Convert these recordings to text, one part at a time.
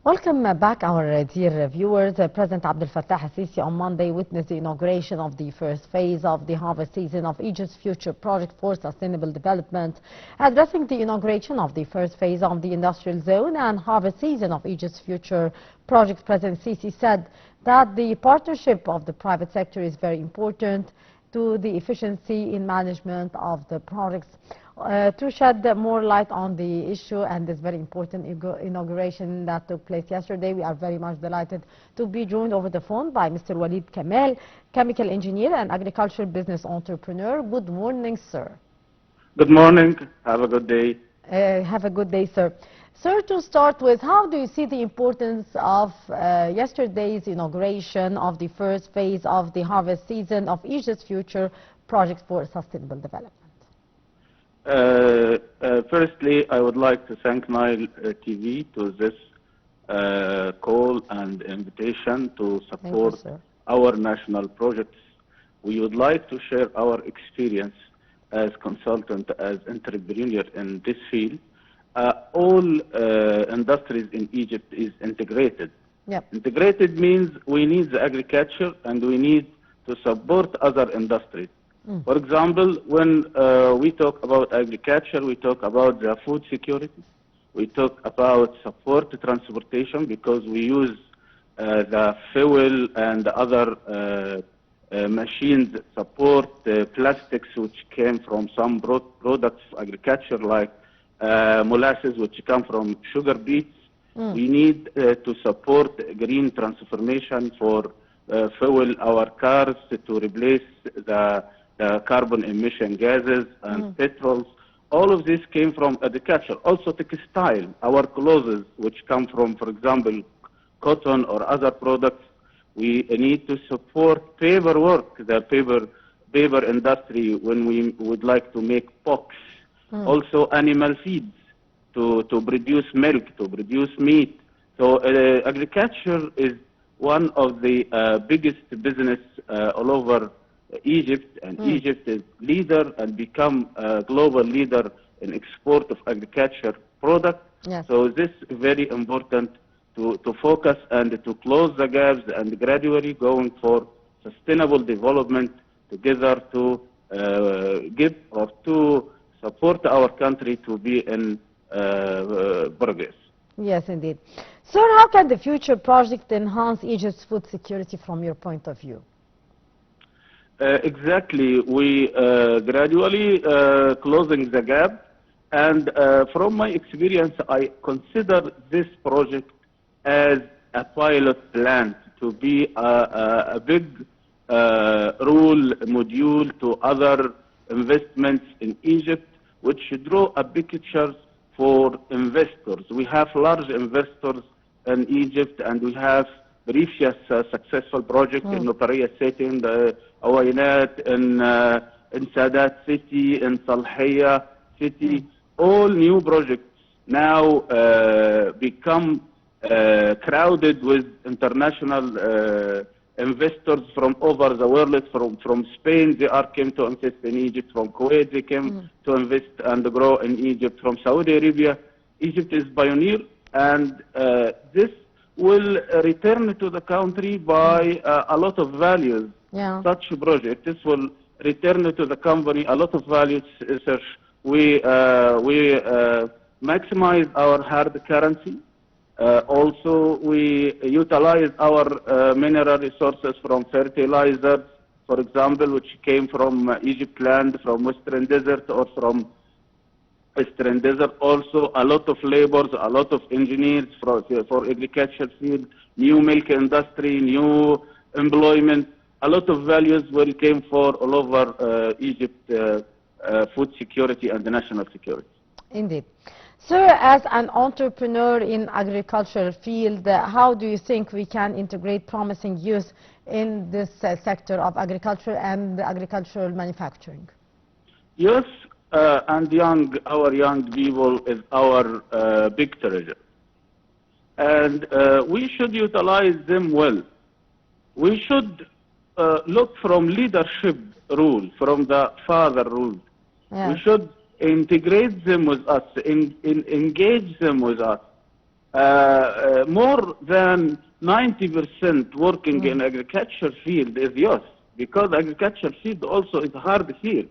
Welcome back, our dear viewers. President Abdel Fattah al-Sisi on Monday witnessed the inauguration of the first phase of the harvest season of Egypt's future project for sustainable development. Addressing the inauguration of the first phase of the industrial zone and harvest season of Egypt's future project, President Sisi said that the partnership of the private sector is very important to the efficiency in management of the projects. To shed more light on the issue and this very important inauguration that took place yesterday, we are very much delighted to be joined over the phone by Mr. Walid Kamal, chemical engineer and agricultural business entrepreneur. Good morning, sir. Good morning. Have a good day. Have a good day, sir. Sir, to start with, how do you see the importance of yesterday's inauguration of the first phase of the harvest season of Egypt's future projects for sustainable development? Firstly, I would like to thank Nile TV to this call and invitation to support our national projects. We would like to share our experience as consultant, as entrepreneur in this field. All industries in Egypt is integrated. Yep. Integrated means we need the agriculture and we need to support other industries. For example, when we talk about agriculture, we talk about the food security. We talk about support to transportation because we use the fuel and other machines that support plastics which came from some products of agriculture like molasses which come from sugar beets. We need to support green transformation for fuel our cars to replace the carbon emission gases and petrols. All of this came from agriculture. Also textile, our clothes, which come from, for example, cotton or other products. We need to support paper work, the paper industry when we would like to make box. Also animal feeds to produce milk, to produce meat. So agriculture is one of the biggest business all over Egypt, and Egypt is leader and become a global leader in export of agriculture products. Yes. So this is very important to focus and to close the gaps and gradually going for sustainable development together to give or to support our country to be in progress. Yes, indeed. Sir, how can the future project enhance Egypt's food security from your point of view? Exactly. We gradually closing the gap, and from my experience, I consider this project as a pilot plant to be a big rule module to other investments in Egypt, which draw a big picture for investors. We have large investors in Egypt, and we have previous successful projects in Notaria City, in the Awainat, in Sadat City, in Salhiya City. All new projects now become crowded with international investors from over the world. From Spain, they came to invest in Egypt. From Kuwait, they came to invest and grow in Egypt. From Saudi Arabia, Egypt is pioneer, and this will return to the country by a lot of values. Yeah. Such a project, this will return to the company a lot of values. We maximize our hard currency. Also, we utilize our mineral resources from fertilizers, for example, which came from Egypt land, from Western Desert or from Western Desert. Also, a lot of laborers, a lot of engineers for agriculture field, new milk industry, new employment. A lot of values will came for all over Egypt food security and the national security. Indeed. Sir, as an entrepreneur in agricultural field, how do you think we can integrate promising youth in this sector of agriculture and agricultural manufacturing? Yes, and our young people is our big treasure. And we should utilize them well. We should look from leadership rule, from the father rule. Yeah. We should integrate them with us, engage them with us. more than 90% working in agriculture field is youth, because agriculture field also is a hard field.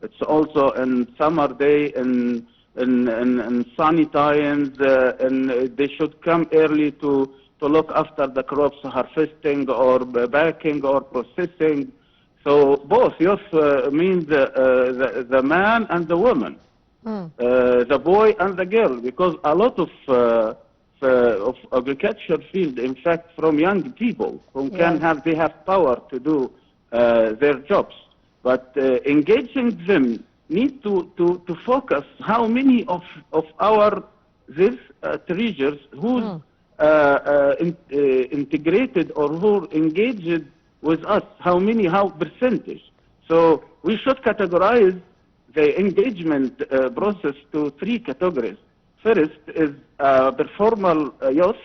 It's also in summer day, in sunny times, and they should come early to look after the crops, harvesting or baking or processing. So both youth means the man and the woman, the boy and the girl, because a lot of agriculture field, in fact, from young people who they have power to do their jobs. But engaging them need to focus how many of our these treasures who integrated or who engaged with us, how percentage. So we should categorize the engagement process to 3 categories. First is performer youth.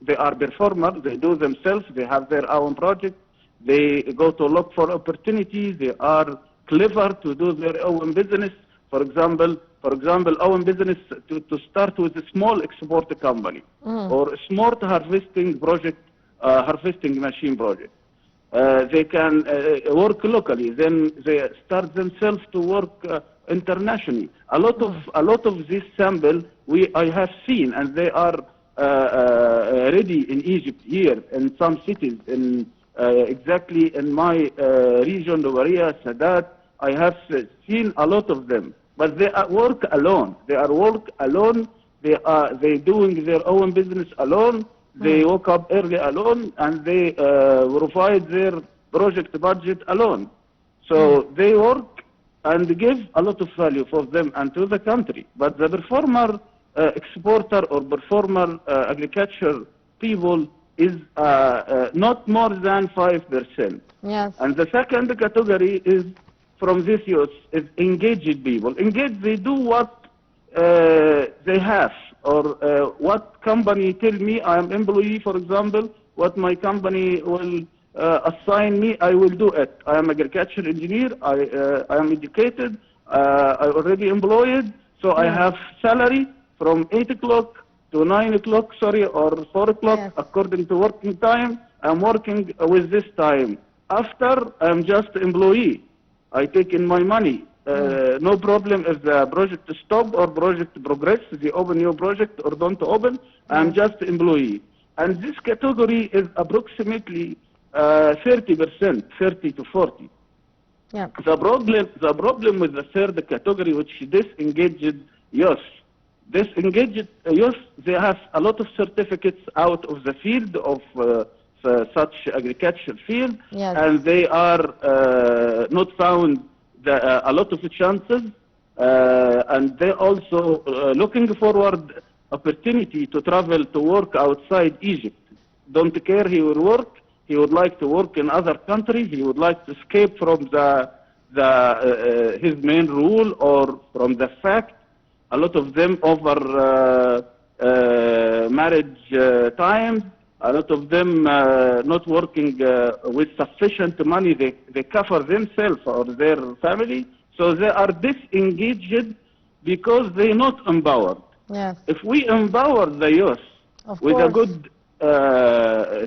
They are performers, they do themselves, they have their own project, they go to look for opportunities, they are clever to do their own business. For example, own business to start with a small export company or a smart harvesting project, harvesting machine project. They can work locally, then they start themselves to work internationally. A lot of this sample I have seen, and they are ready in Egypt here in some cities, in exactly in my region, Louria, Sadat. I have seen a lot of them, but they work alone. They doing their own business alone. They woke up early alone, and they provide their project budget alone. So they work and give a lot of value for them and to the country. But the performer exporter or performer agriculture people is not more than 5%. Yes. And the second category is from this youth is engaged people. Engaged, they do what they have, or what company tell me. I am employee, for example, what my company will assign me, I will do it. I am agriculture engineer, I am educated, I already employed, so I have salary from 8 o'clock to 9 o'clock, or 4 o'clock, according to working time. I'm working with this time. After, I'm just employee. I take in my money. No problem if the project stop or project progress, they open new project or don't open, I'm just employee. And this category is approximately 30%, 30 to 40. Yeah. The problem with the third category, which is disengaged youth. Disengaged youth, they have a lot of certificates out of the field of such agriculture field, and they are not found a lot of chances, and they also looking forward opportunity to travel to work outside Egypt. Don't care he will work. He would like to work in other countries. He would like to escape from his main rule or from the fact. A lot of them over marriage times. A lot of them not working with sufficient money. They cover themselves or their family. So they are disengaged because they're not empowered. Yes. If we empower the youth with a good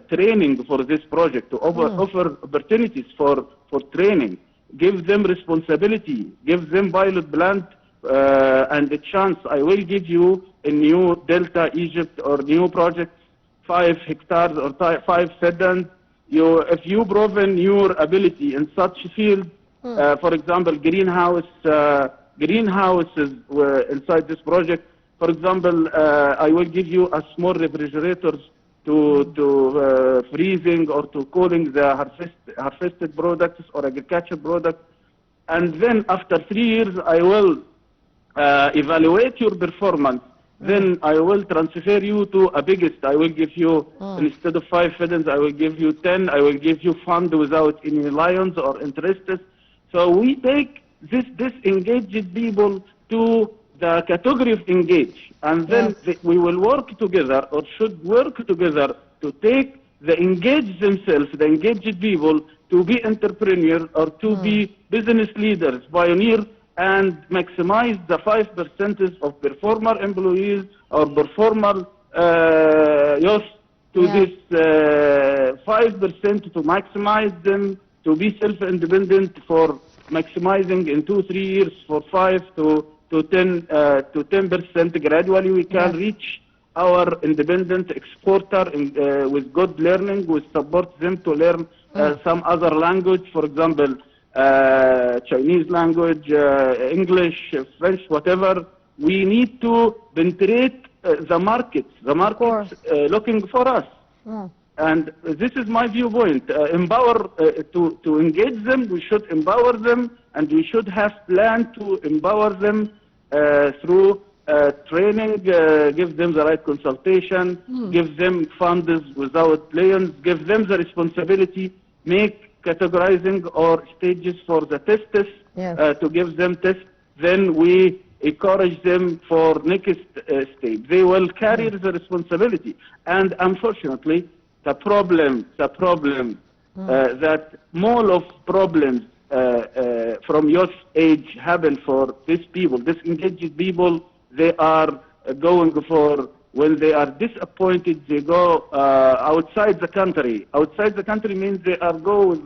training for this project, to offer opportunities for training, give them responsibility, give them pilot plant and the chance. I will give you a new Delta Egypt or new project, 5 hectares or 5 sedans. If you proven your ability in such field, for example, greenhouses were inside this project. For example, I will give you a small refrigerators to freezing or to cooling the harvested products or agriculture products. And then after 3 years, I will evaluate your performance. Then I will transfer you to a biggest. I will give you, instead of 5 sedans, I will give you 10. I will give you fund without any lions or interests. So we take this disengaged people to the category of engage, and then we will work together, or should work together, to take the engaged themselves, the engaged people, to be entrepreneurs or to be business leaders, pioneers, and maximize the 5% of performer employees or performer youth to this 5% to maximize them to be self-independent for maximizing in 2-3 years for 5 to 10% gradually we can reach our independent exporter with good learning. We support them to learn some other language, for example, Chinese language, English, French, whatever. We need to penetrate the markets looking for us. And this is my viewpoint. Empower, to engage them, we should empower them, and we should have plan to empower them through training, give them the right consultation, give them funds without loans, give them the responsibility, make categorizing or stages for the tests, to give them tests. Then we encourage them for next stage. They will carry the responsibility. And unfortunately, the problem that more of problems from youth age happen for these people, disengaged people. They are going for, when they are disappointed, they go outside the country. Outside the country means they are go with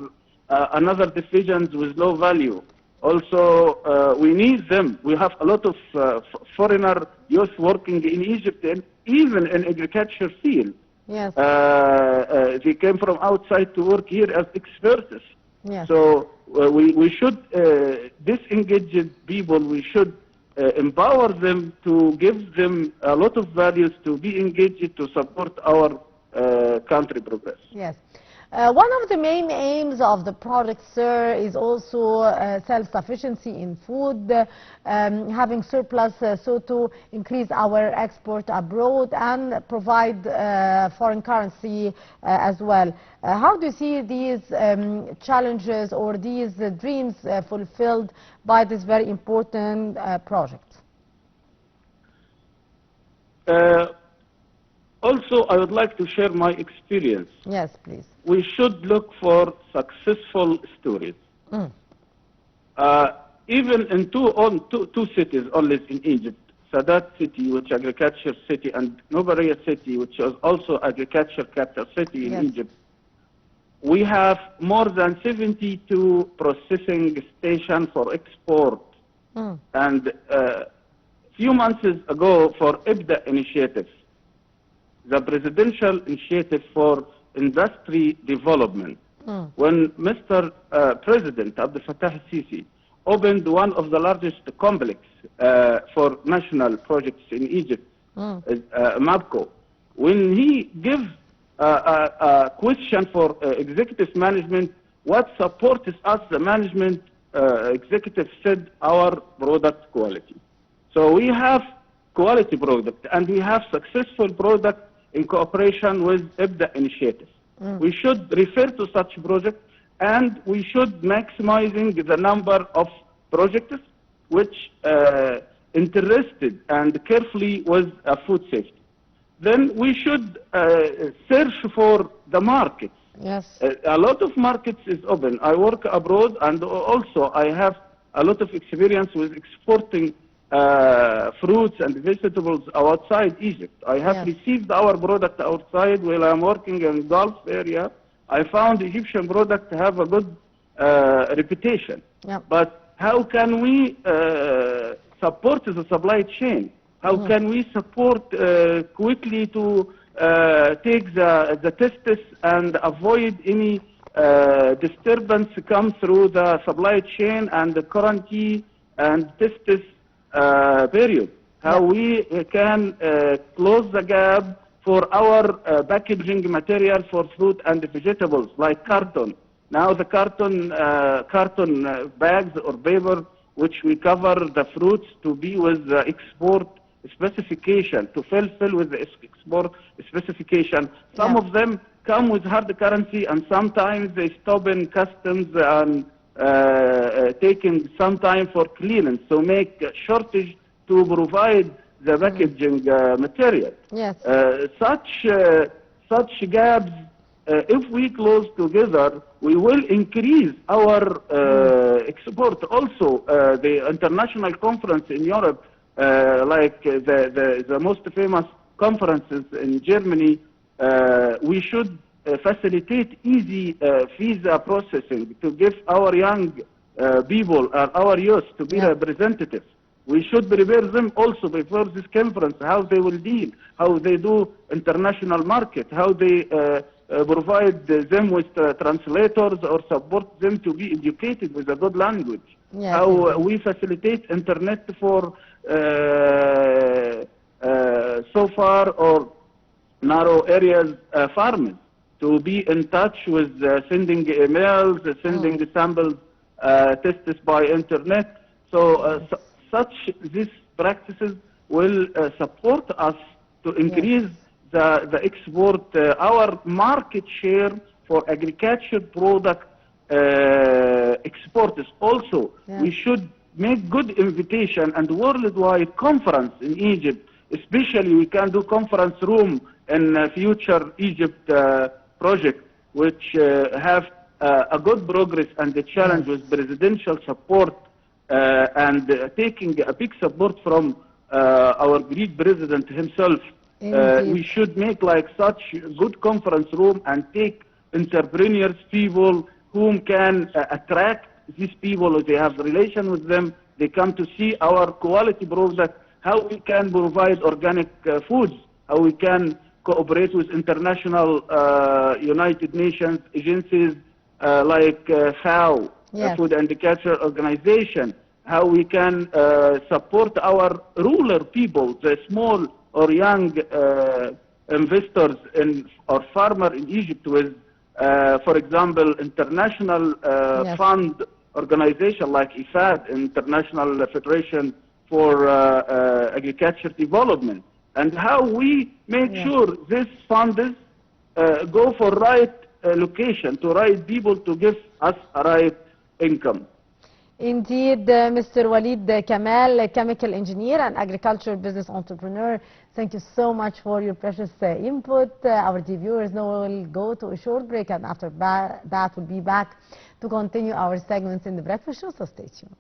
another decisions with low value. Also, we need them. We have a lot of foreigner youth working in Egypt and even in agriculture field. Yes. They came from outside to work here as experts. Yes. So we should disengage people. We should empower them, to give them a lot of values, to be engaged, to support our country progress. Yes. One of the main aims of the project, sir, is also self-sufficiency in food, having surplus so to increase our export abroad and provide foreign currency as well. How do you see these challenges or these dreams fulfilled by this very important project? Also, I would like to share my experience. Yes, please. We should look for successful stories. Even in two cities only in Egypt, Sadat city, which is agriculture city, and Nobaria city, which is also agriculture capital city in Egypt, we have more than 72 processing stations for export. And few months ago for IBDA initiative, the presidential initiative for industry development, when Mr. President Abdel Fattah al-Sisi opened one of the largest complex for national projects in Egypt, MAPCO, when he gives a question for executive management, what supports us, the management executive said, our product quality. So we have quality product, and we have successful product in cooperation with IBDA initiative. We should refer to such projects, and we should maximizing the number of projects which interested and carefully with food safety. Then we should search for the markets. Yes. A lot of markets is open. I work abroad, and also I have a lot of experience with exporting fruits and vegetables outside Egypt. I have received our product outside while I'm working in Gulf area. I found Egyptian product have a good reputation. But how can we support the supply chain? How can we support quickly to take the tests and avoid any disturbance come through the supply chain and the quarantine and tests period? How we can close the gap for our packaging material for fruit and vegetables like carton. Now the carton bags or paper which we cover the fruits to be with the export specification, to fulfill with the export specification. Some of them come with hard currency, and sometimes they stop in customs and taking some time for clearance, so make shortage to provide the packaging material. Yes. Such gaps, if we close together, we will increase our export. Also, the international conference in Europe, like the most famous conferences in Germany, we should facilitate easy visa processing to give our young people, our youth, to be representatives. We should prepare them also before this conference, how they will deal, how they do international market, how they provide them with translators or support them to be educated with a good language. Yes, how we facilitate internet for so far or narrow areas farmers to be in touch with sending emails, sending samples, tests by internet. So these practices will support us to increase the export, our market share for agriculture product exporters. Also, we should make good invitation and worldwide conference in Egypt. Especially, we can do conference room in future Egypt project, which have a good progress and the challenge with presidential support and taking a big support from our Greek president himself. We should make like such good conference room and take entrepreneurs, people whom can attract these people. They have relation with them. They come to see our quality product, how we can provide organic foods, how we can cooperate with international United Nations agencies like FAO, Food and Agriculture Organization, how we can support our rural people, the small or young investors or farmers in Egypt with, for example, international fund organization like IFAD, International Federation for Agriculture Development, and how we make sure these funds go for right location, to right people, to give us a right income. Indeed, Mr. Walid Kamal, chemical engineer and agricultural business entrepreneur, thank you so much for your precious input. Our viewers now will go to a short break, and after that we'll be back to continue our segments in the breakfast show, so stay tuned.